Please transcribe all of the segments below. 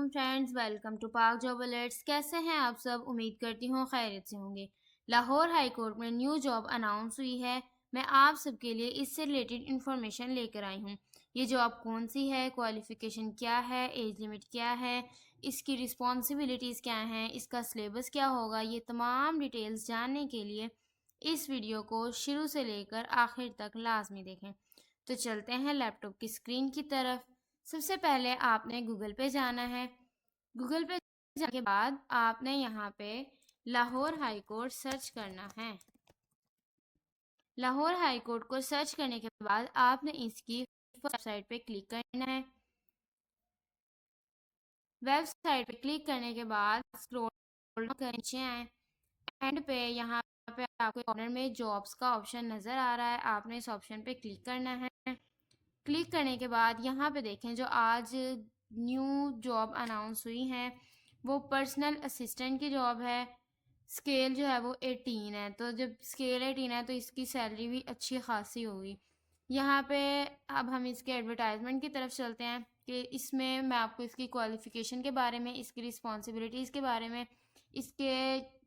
वालेकुम friends, welcome to पाक job alerts. कैसे हैं आप सब? उम्मीद करती हूँ खैरियत से होंगे। लाहौर हाई कोर्ट में न्यू जॉब अनाउंस हुई है। मैं आप सबके लिए इससे रिलेटेड इंफॉर्मेशन लेकर आई हूँ। ये जॉब कौन सी है, क्वालिफ़िकेशन क्या है, एज लिमिट क्या है, इसकी रिस्पॉन्सिबिलिटीज़ क्या हैं, इसका सिलेबस क्या होगा, ये तमाम डिटेल्स जानने के लिए इस वीडियो को शुरू से लेकर आखिर तक लाजमी देखें। तो चलते हैं लैपटॉप की स्क्रीन की तरफ। सबसे पहले आपने गूगल पे जाना है। गूगल पे जाने के बाद आपने यहाँ पे लाहौर हाई कोर्ट सर्च करना है। लाहौर हाई कोर्ट को सर्च करने के बाद आपने इसकी वेबसाइट पे क्लिक करना है। वेबसाइट पे क्लिक करने के बाद स्क्रॉल कर नीचे आए। एंड पे यहाँ पे आपको कॉर्नर में जॉब्स का ऑप्शन नज़र आ रहा है, आपने इस ऑप्शन पे क्लिक करना है। क्लिक करने के बाद यहाँ पे देखें जो आज न्यू जॉब अनाउंस हुई हैं वो पर्सनल असिस्टेंट की जॉब है। स्केल जो है वो 18 है, तो जब स्केल 18 है तो इसकी सैलरी भी अच्छी खासी होगी। यहाँ पे अब हम इसके एडवर्टाइजमेंट की तरफ चलते हैं कि इसमें मैं आपको इसकी क्वालिफ़िकेशन के बारे में, इसकी रिस्पॉन्सिबिलिटीज़ के बारे में,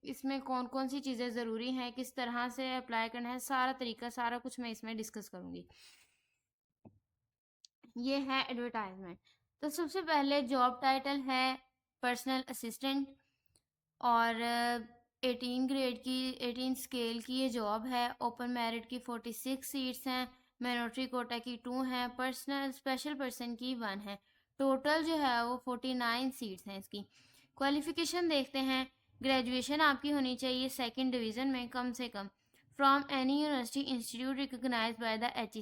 इसमें कौन कौन सी चीज़ें ज़रूरी हैं, किस तरह से अप्लाई करना है, सारा तरीका सारा कुछ मैं इसमें डिस्कस करूँगी। ये है एडवर्टाइजमेंट। तो सबसे पहले जॉब टाइटल है पर्सनल असिस्टेंट और 18 ग्रेड की 18 स्केल की ये जॉब है। ओपन मेरिट की 46 सीट्स हैं, माइनॉरिटी कोटा की 2 हैं, पर्सनल स्पेशल पर्सन की 1 है। टोटल जो है वो 49 सीट्स हैं इसकी। क्वालिफिकेशन देखते हैं। ग्रेजुएशन आपकी होनी चाहिए सेकंड डिवीज़न में कम से कम from any university institute recognized by the H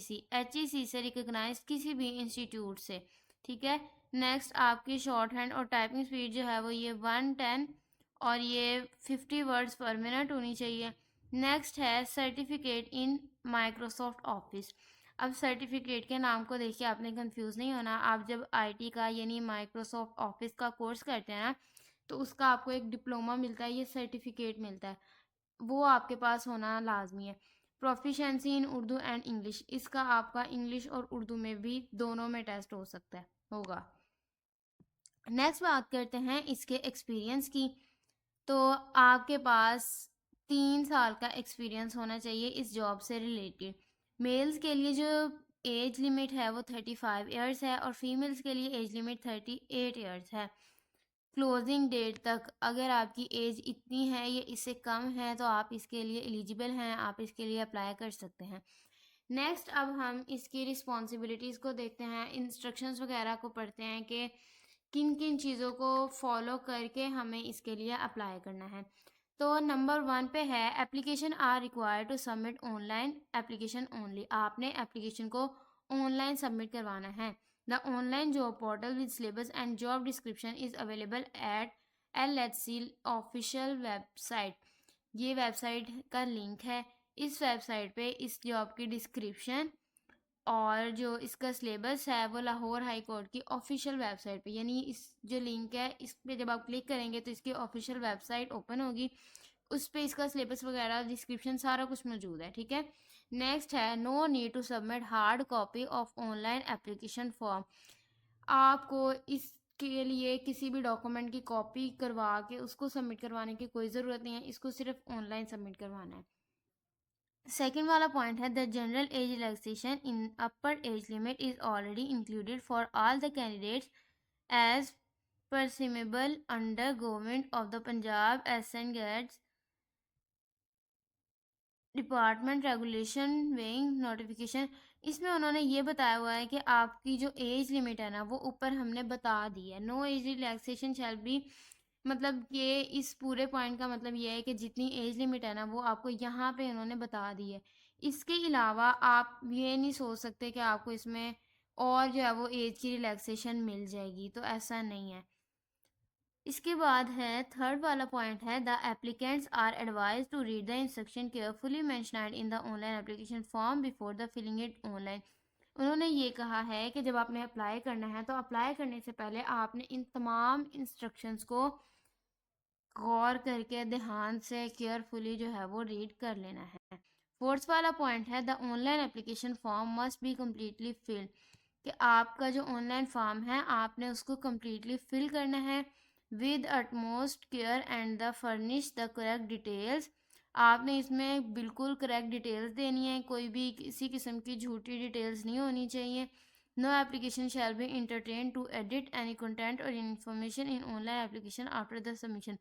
E C से रिकॉग्नाइज किसी भी इंस्टीट्यूट से, ठीक है। नेक्स्ट आपकी शॉर्ट हैंड और टाइपिंग स्पीड जो है वो ये 110 और ये 50 वर्ड्स पर मिनट होनी चाहिए। नेक्स्ट है सर्टिफिकेट इन माइक्रोसॉफ्ट ऑफिस। अब सर्टिफिकेट के नाम को देखिए आपने कंफ्यूज नहीं होना। आप जब आईटी का यानी माइक्रोसॉफ्ट ऑफिस का कोर्स करते हैं ना तो उसका आपको एक डिप्लोमा मिलता है, ये सर्टिफिकेट मिलता है, वो आपके पास होना लाजमी है। Proficiency in Urdu and English, इसका आपका इंग्लिश और उर्दू में भी दोनों में टेस्ट हो सकता है, होगा। नेक्स्ट बात करते हैं इसके एक्सपीरियंस की। तो आपके पास 3 साल का एक्सपीरियंस होना चाहिए इस जॉब से रिलेटेड। मेल्स के लिए जो एज लिमिट है वो 35 ईयर्स है और फीमेल्स के लिए एज लिमिट 38 ईयर्स है। क्लोजिंग डेट तक अगर आपकी एज इतनी है या इससे कम है तो आप इसके लिए एलिजिबल हैं, आप इसके लिए अप्लाई कर सकते हैं। नेक्स्ट अब हम इसकी रिस्पॉन्सिबिलिटीज़ को देखते हैं, इंस्ट्रक्शंस वगैरह को पढ़ते हैं कि किन किन चीज़ों को फॉलो करके हमें इसके लिए अप्लाई करना है। तो नंबर 1 पे है application are required to submit online application only. आपने एप्लीकेशन को ऑनलाइन सबमिट करवाना है। The online job portal with syllabus and job description is available at LHC official website. ये वेबसाइट का लिंक है। इस वेबसाइट पे इस जॉब की डिस्क्रिप्शन और जो इसका सिलेबस है वो लाहौर हाई कोर्ट की ऑफिशियल वेबसाइट पे, यानी इस जो लिंक है इस पे जब आप क्लिक करेंगे तो इसकी ऑफिशियल वेबसाइट ओपन होगी, उस पे इसका सिलेबस वगैरह डिस्क्रिप्शन सारा कुछ मौजूद है, ठीक है। नेक्स्ट है no need to submit hard copy of online application form. आपको इसके लिए किसी भी डॉक्यूमेंट की कॉपी करवा के उसको सबमिट करवाने की कोई ज़रूरत नहीं है, इसको सिर्फ ऑनलाइन सबमिट करवाना है। सेकेंड वाला पॉइंट है the general age relaxation in upper age limit is already included for all the candidates as permissible under government of the Punjab ascent gates department regulation weighing notification. इसमें उन्होंने ये बताया हुआ है कि आपकी जो एज लिमिट है ना वो ऊपर हमने बता दी है। No age relaxation shall be, मतलब ये इस पूरे पॉइंट का मतलब ये है कि जितनी एज लिमिट है ना वो आपको यहाँ पे उन्होंने बता दी है। इसके अलावा आप ये नहीं सोच सकते कि आपको इसमें और जो है वो एज की रिलैक्सेशन मिल जाएगी, तो ऐसा नहीं है। इसके बाद है थर्ड वाला पॉइंट है the applicants are advise to read the instruction carefully mentioned in the online application form before the filling it online. उन्होंने ये कहा है कि जब आपने अप्लाई करना है तो अप्लाई करने से पहले आपने इन तमाम इंस्ट्रक्शंस को गौर करके ध्यान से केयरफुली जो है वो रीड कर लेना है। फोर्थ वाला पॉइंट है the online application form must be completely field. कि आपका जो ऑनलाइन फॉर्म है आपने उसको कम्प्लीटली फिल करना है with utmost care and the furnish the correct details. आपने इसमें बिल्कुल करेक्ट डिटेल्स देनी है, कोई भी किसी किस्म की झूठी डिटेल्स नहीं होनी चाहिए। No application shall be entertain to edit any content और information in online application after the submission.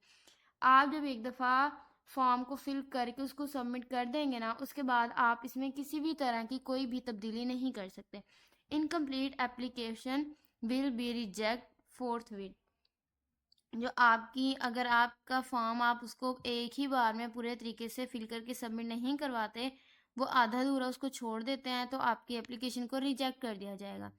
आप जब एक दफ़ा फॉर्म को फिल करके उसको सबमिट कर देंगे ना, उसके बाद आप इसमें किसी भी तरह की कोई भी तब्दीली नहीं कर सकते। Incomplete application will B reject fourth with. जो आपकी अगर आपका फॉर्म आप उसको एक ही बार में पूरे तरीके से फिल करके सबमिट नहीं करवाते, वो आधा अधूरा उसको छोड़ देते हैं, तो आपकी एप्लीकेशन को रिजेक्ट कर दिया जाएगा।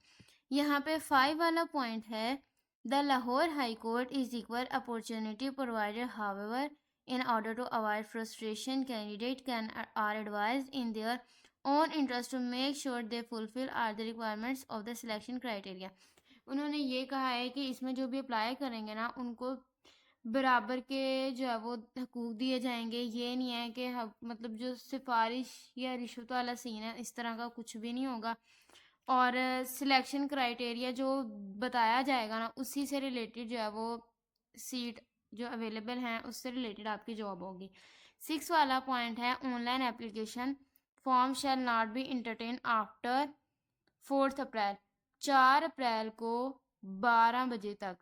यहाँ पे 5 वाला पॉइंट है, the Lahore high court is equal opportunity provided however in order to avoid frustration candidate can are advised in their own interest to make sure they fulfill all the requirements of the selection criteria। उन्होंने ये कहा है कि इसमें जो भी apply करेंगे ना उनको बराबर के जो है वो हकूक दिए जाएंगे। ये नहीं है कि मतलब जो सिफारिश या रिश्वत वाला सीन है, इस तरह का कुछ भी नहीं होगा। और सिलेक्शन क्राइटेरिया जो बताया जाएगा ना उसी से रिलेटेड जो है वो सीट जो अवेलेबल हैं उससे रिलेटेड आपकी जॉब होगी। 6 वाला पॉइंट है, online application form shall not be entertain after 4 अप्रैल। 4 अप्रैल को 12 बजे तक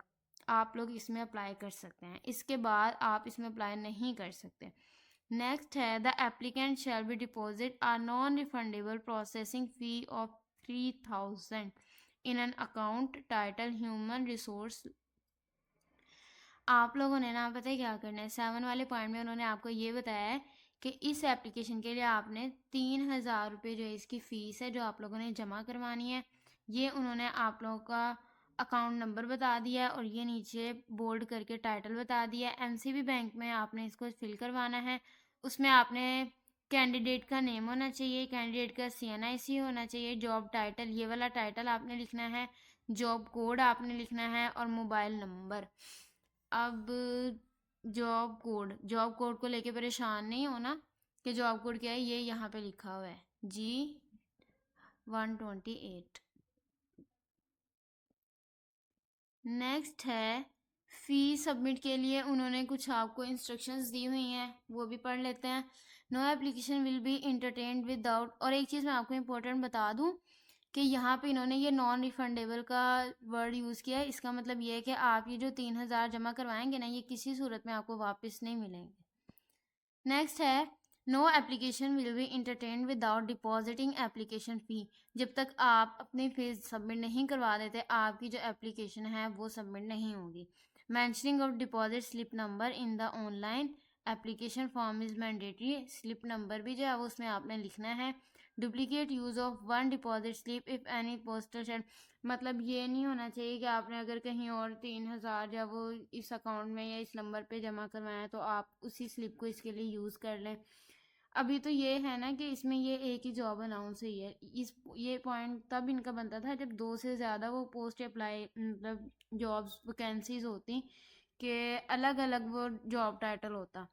आप लोग इसमें अप्लाई कर सकते हैं, इसके बाद आप इसमें अप्लाई नहीं कर सकते। नेक्स्ट है, the applicant shall be deposit are non refundable processing fee of 3000 in an account title human resource. आप लोगों ने ना पता है क्या करना है, 7 वाले पॉइंट में उन्होंने आपको ये बताया है कि इस एप्लीकेशन के लिए आपने 3000 रुपये जो है इसकी फ़ीस है जो आप लोगों ने जमा करवानी है। ये उन्होंने आप लोगों का अकाउंट नंबर बता दिया है और ये नीचे बोल्ड करके टाइटल बता दिया है। एमसीबी बैंक में आपने इसको फिल करवाना है। उसमें आपने कैंडिडेट का नेम होना चाहिए, कैंडिडेट का सीएनआईसी होना चाहिए, जॉब टाइटल ये वाला टाइटल आपने लिखना है, जॉब कोड आपने लिखना है और मोबाइल नंबर। अब जॉब कोड को लेके परेशान नहीं होना कि जॉब कोड क्या है, ये यहाँ पे लिखा हुआ है G128। नेक्स्ट है, फ़ी सबमिट के लिए उन्होंने कुछ आपको इंस्ट्रक्शंस दी हुई हैं, वो भी पढ़ लेते हैं। No application will be entertained without, और एक चीज़ मैं आपको इम्पोर्टेंट बता दूं कि यहाँ पे इन्होंने ये नॉन रिफंडेबल का वर्ड यूज़ किया है। इसका मतलब ये है कि आप ये जो 3000 जमा करवाएंगे ना, ये किसी सूरत में आपको वापस नहीं मिलेंगे। नेक्स्ट है, no application will be entertain without depositing application fee. जब तक आप अपनी फीस सबमिट नहीं करवा देते आपकी जो एप्लीकेशन है वो सबमिट नहीं होगी। Mentioning of deposit slip number in the online application form is mandatory. Slip number भी जो है वो उसमें आपने लिखना है। Duplicate use of one deposit slip if any postal share, मतलब ये नहीं होना चाहिए कि आपने अगर कहीं और 3000 या वो इस अकाउंट में या इस नंबर पे जमा करवाया तो आप उसी स्लिप को इसके लिए यूज़ कर लें। अभी तो ये है ना कि इसमें ये एक ही जॉब अनाउंस हुई है। ये पॉइंट तब इनका बनता था जब 2 से ज़्यादा वो पोस्ट अप्लाई मतलब जॉब्स वैकेंसीज होती कि अलग अलग वो जॉब टाइटल होता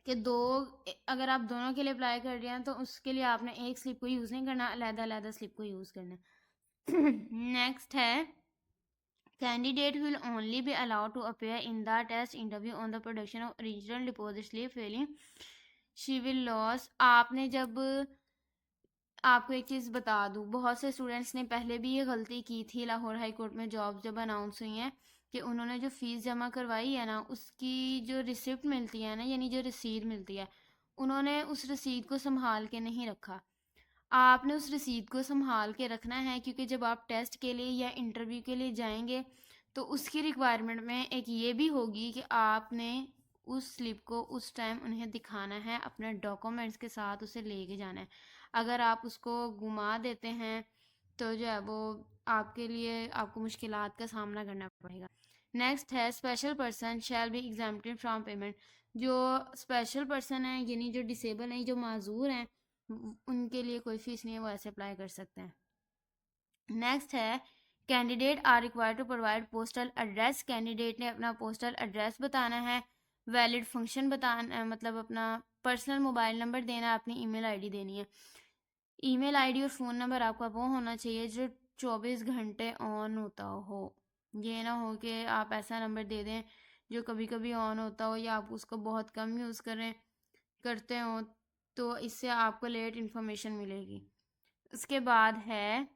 कि दो, अगर आप दोनों के लिए अप्लाई कर रहे हैं तो उसके लिए आपने एक स्लिप को यूज़ नहीं करना, अलग-अलग स्लिप को यूज़ करना है। नेक्स्ट है, candidate will only be allowed to appear in the test interview on the production of original deposit slip, failing she will lose। आपने जब, आपको एक चीज़ बता दूँ, बहुत से स्टूडेंट्स ने पहले भी ये गलती की थी लाहौर हाई कोर्ट में जॉब जब अनाउंस हुई हैं कि उन्होंने जो फ़ीस जमा करवाई है ना उसकी जो रिसिप्ट मिलती है ना, यानी जो रसीद मिलती है, उन्होंने उस रसीद को संभाल के नहीं रखा। आपने उस रसीद को संभाल के रखना है क्योंकि जब आप टेस्ट के लिए या इंटरव्यू के लिए जाएंगे तो उसकी रिक्वायरमेंट में एक ये भी होगी कि आपने उस स्लिप को उस टाइम उन्हें दिखाना है, अपने डॉक्यूमेंट्स के साथ उसे लेके जाना है। अगर आप उसको घुमा देते हैं तो जो है वो आपके लिए आपको मुश्किलात का सामना करना पड़ेगा। नेक्स्ट है, special person shall be exempted from payment. जो स्पेशल पर्सन है यानी जो डिसेबल हैं, जो माजूर हैं, उनके लिए कोई फीस नहीं है, वो ऐसे अप्लाई कर सकते हैं। नेक्स्ट है, candidate are required to provide postal address. Candidate ने अपना पोस्टल एड्रेस बताना है, वैलिड फंक्शन बताना, मतलब अपना पर्सनल मोबाइल नंबर देना है, अपनी ईमेल आईडी देनी है। ईमेल आईडी और फ़ोन नंबर आपका वो होना चाहिए जो 24 घंटे ऑन होता हो। ये ना हो कि आप ऐसा नंबर दे दें जो कभी कभी ऑन होता हो या आप उसको बहुत कम यूज़ करते हो, तो इससे आपको लेट इन्फॉर्मेशन मिलेगी। उसके बाद है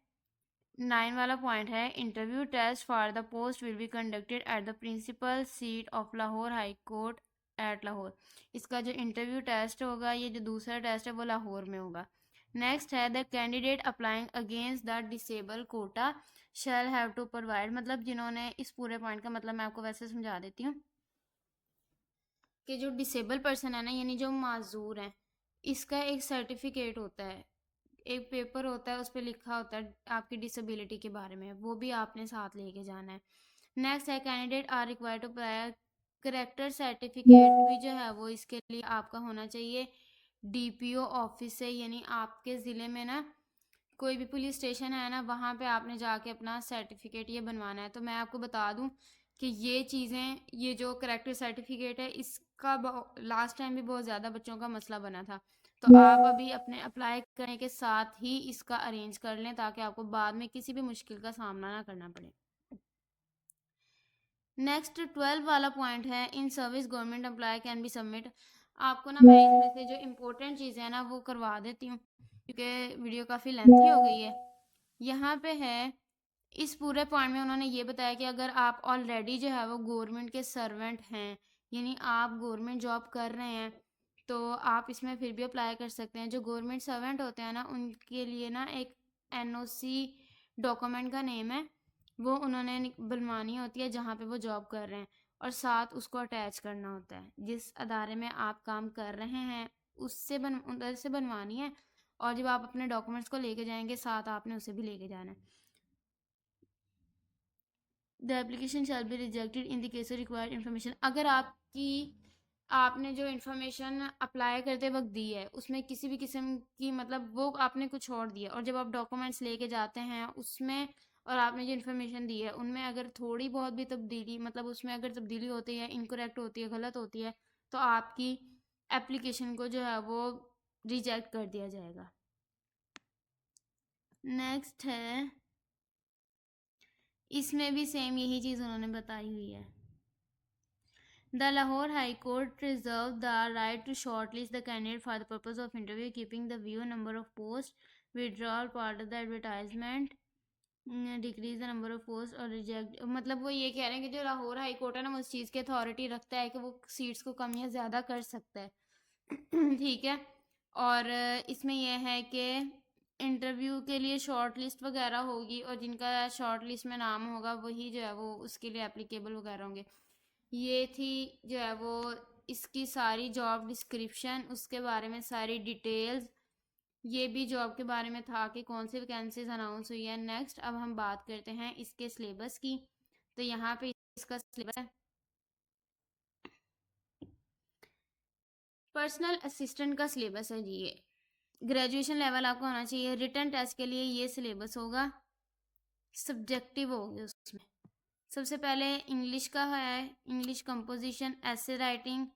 9 वाला पॉइंट है, interview test for the post will be conducted at the principal seat of Lahore high court at Lahore. इसका जो इंटरव्यू टेस्ट होगा, ये जो दूसरा टेस्ट है वो लाहौर में होगा। नेक्स्ट है, the candidate applying against the disable quota shall have to provide. मतलब जिन्होंने इस पूरे पॉइंट का मतलब मैं आपको वैसे समझा देती हूँ कि जो डिसेबल पर्सन है ना, यानी जो माजूर हैं, इसका एक सर्टिफिकेट होता है, एक पेपर होता है, उस पर लिखा होता है आपकी डिसेबिलिटी के बारे में, वो भी आपने साथ लेके जाना है। नेक्स्ट है, candidate are required to character certificate भी जो है वो इसके लिए आपका होना चाहिए डीपीओ ऑफिस से, यानी आपके ज़िले में ना कोई भी पुलिस स्टेशन है ना, वहाँ पे आपने जाके अपना सर्टिफिकेट ये बनवाना है। तो मैं आपको बता दूं कि ये चीज़ें, ये जो करेक्टर सर्टिफिकेट है, इसका लास्ट टाइम भी बहुत ज़्यादा बच्चों का मसला बना था। तो आप अभी अपने अप्लाई करने के साथ ही इसका अरेंज कर लें ताकि आपको बाद में किसी भी मुश्किल का सामना ना करना पड़े। नेक्स्ट 12 वाला पॉइंट है, in service government employ can be submit. आपको ना मैं इसमें से जो इम्पोर्टेंट चीज़ें हैं ना वो करवा देती हूँ क्योंकि वीडियो काफ़ी लेंथी हो गई है। यहाँ पे है, इस पूरे पॉइंट में उन्होंने ये बताया कि अगर आप ऑलरेडी जो है वो गवर्नमेंट के सर्वेंट हैं, यानी आप गवर्नमेंट जॉब कर रहे हैं, तो आप इसमें फिर भी अप्लाई कर सकते हैं। जो गवर्नमेंट सर्वेंट होते हैं ना, उनके लिए ना एक एनओसी डॉक्यूमेंट का नेम है, वो उन्होंने बनवानी होती है जहाँ पे वो जॉब कर रहे हैं, और साथ उसको अटैच करना होता है। जिस अदारे में आप काम कर रहे हैं उससे उधर से बनवानी है, और जब आप अपने डॉक्यूमेंट्स को लेके जाएंगे साथ आपने उसे भी लेके जाना है। The application shall be rejected in the case of required information. अगर आपने जो इन्फॉर्मेशन अप्लाई करते वक्त दी है उसमें किसी भी किस्म की, मतलब वो आपने कुछ और दिया, और जब आप डॉक्यूमेंट्स लेके जाते हैं उसमें और आपने जो इन्फॉर्मेशन दी है उनमें अगर थोड़ी बहुत भी तब्दीली, मतलब उसमें अगर तब्दीली होती है, इनकरेक्ट होती है, गलत होती है, तो आपकी एप्लीकेशन को जो है वो रिजेक्ट कर दिया जाएगा। नेक्स्ट है, इसमें भी सेम यही चीज़ उन्होंने बताई हुई है। The Lahore High Court reserved the right to shortlist the candidate for the purpose of interview, keeping the view number of posts, withdrawal part of the advertisement, decrease the number of posts और reject। मतलब वो ये कह रहे हैं कि जो Lahore high court है ना, वो उस चीज़ की अथॉरिटी रखता है कि वो सीट्स को कम या ज़्यादा कर सकता है। ठीक है। और इसमें यह है कि इंटरव्यू के लिए शॉर्ट लिस्ट वगैरह होगी, और जिनका शॉर्ट लिस्ट में नाम होगा वही जो है वो उसके लिए एप्लीकेबल वगैरह होंगे। ये थी जो है वो इसकी सारी जॉब डिस्क्रिप्शन, उसके बारे में सारी डिटेल्स। ये भी जॉब के बारे में था कि कौन सी वैकेंसीज अनाउंस हुई है। नेक्स्ट अब हम बात करते हैं इसके सिलेबस की। तो यहाँ पे इसका सिलेबस है, पर्सनल असिस्टेंट का सिलेबस है जी। ये ग्रेजुएशन लेवल आपका होना चाहिए। रिटन टेस्ट के लिए ये सिलेबस होगा, सब्जेक्टिव होगी उसमें। सबसे पहले इंग्लिश का है, English composition, essay writing,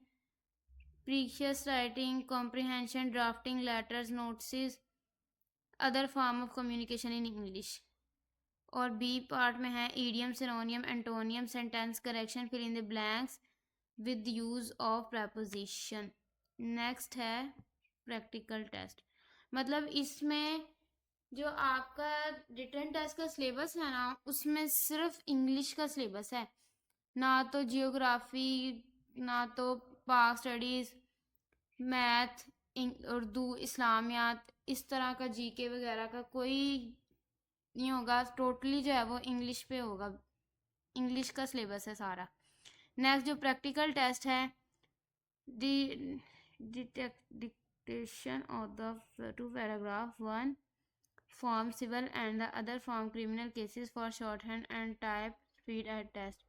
precis writing, comprehension, drafting, letters, notes, other form of communication in English. और बी पार्ट में है idiom, synonym, antonym, sentence correction, fill in the blanks with use of preposition. Next है practical test. मतलब इसमें जो आपका written test का syllabus है ना, उसमें सिर्फ इंग्लिश का सिलेबस है, ना तो जियोग्राफी, ना तो पाक स्टडीज़, मैथ, उर्दू, इस्लामियात, इस तरह का जीके वगैरह का कोई नहीं होगा। टोटली जो है वो इंग्लिश पे होगा, इंग्लिश का सिलेबस है सारा। नेक्स्ट जो प्रैक्टिकल टेस्ट है, dictation of the two paragraph 1 form civil and the other form criminal cases for short hand and type speed at test.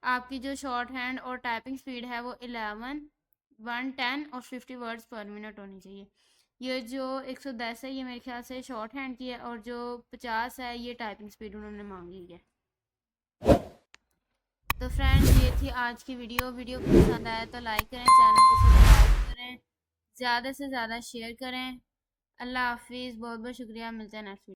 आपकी जो शॉर्ट हैंड और टाइपिंग स्पीड है वो 11, 110 और 50 वर्ड्स पर मिनट होनी चाहिए। ये जो 110 है ये मेरे ख्याल से शॉर्ट हैंड की है, और जो 50 है ये टाइपिंग स्पीड उन्होंने मांगी है। तो फ्रेंड्स ये थी आज की वीडियो पसंद आया तो लाइक करें, चैनल को सब्सक्राइब करें, ज़्यादा से ज़्यादा शेयर करें। अल्लाह हाफिज़, बहुत बहुत शुक्रिया, मिलते हैं नेक्स्ट वीडियो।